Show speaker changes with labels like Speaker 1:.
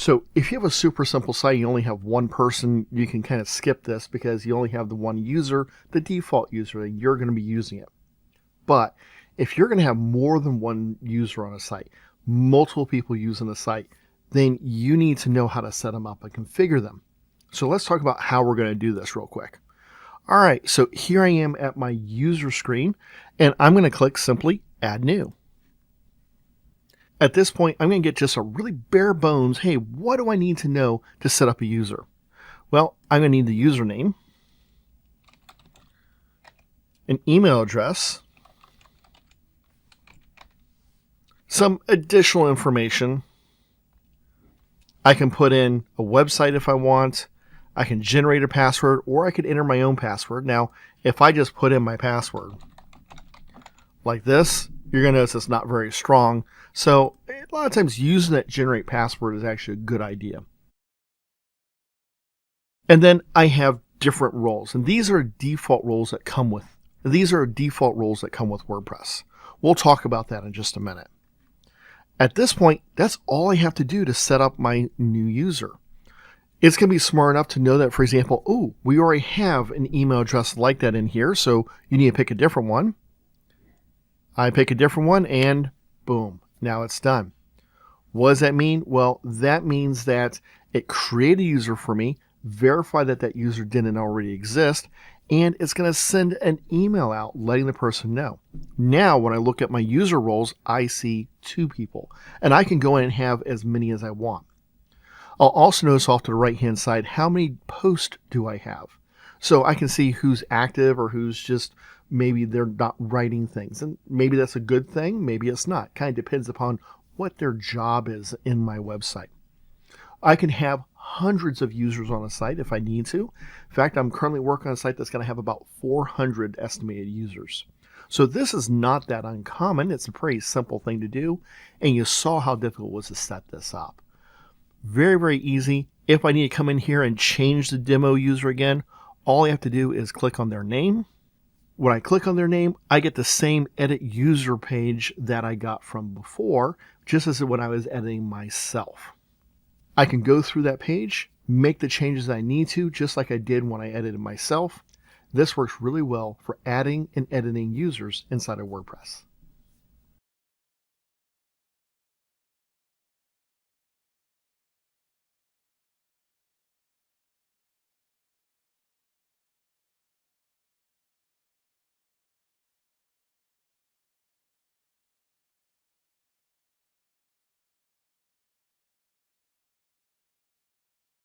Speaker 1: So if you have a super simple site, you only have one person, you can kind of skip this because you only have the one user, the default user, and you're going to be using it. But if you're going to have more than one user on a site, multiple people using the site, then you need to know how to set them up and configure them. So let's talk about how we're going to do this real quick. All right, so here I am at my user screen, and I'm going to click simply Add New. At this point, I'm going to get just a really bare bones, hey, what do I need to know to set up a user? Well, I'm going to need the username, an email address, some additional information. I can put in a website if I want. I can generate a password, or I could enter my own password. Now, if I just put in my password like this, you're going to notice it's not very strong. So a lot of times using that generate password is actually a good idea. And then I have different roles, and these are default roles that come with WordPress. We'll talk about that in just a minute. At this point, that's all I have to do to set up my new user. It's going to be smart enough to know that, for example, oh, we already have an email address like that in here, so you need to pick a different one. I pick a different one, and boom, now it's done. What does that mean? Well, that means that it created a user for me, verified that that user didn't already exist, and it's going to send an email out letting the person know. Now, when I look at my user roles, I see 2 people, and I can go in and have as many as I want. I'll also notice off to the right-hand side, how many posts do I have? So I can see who's active or who's just, maybe they're not writing things. And maybe that's a good thing, maybe it's not. Kind of depends upon what their job is in my website. I can have hundreds of users on a site if I need to. In fact, I'm currently working on a site that's going to have about 400 estimated users. So this is not that uncommon. It's a pretty simple thing to do. And you saw how difficult it was to set this up. Very, very easy. If I need to come in here and change the demo user again, all I have to do is click on their name. When I click on their name, I get the same edit user page that I got from before, just as when I was editing myself. I can go through that page, make the changes I need to, just like I did when I edited myself. This works really well for adding and editing users inside of WordPress.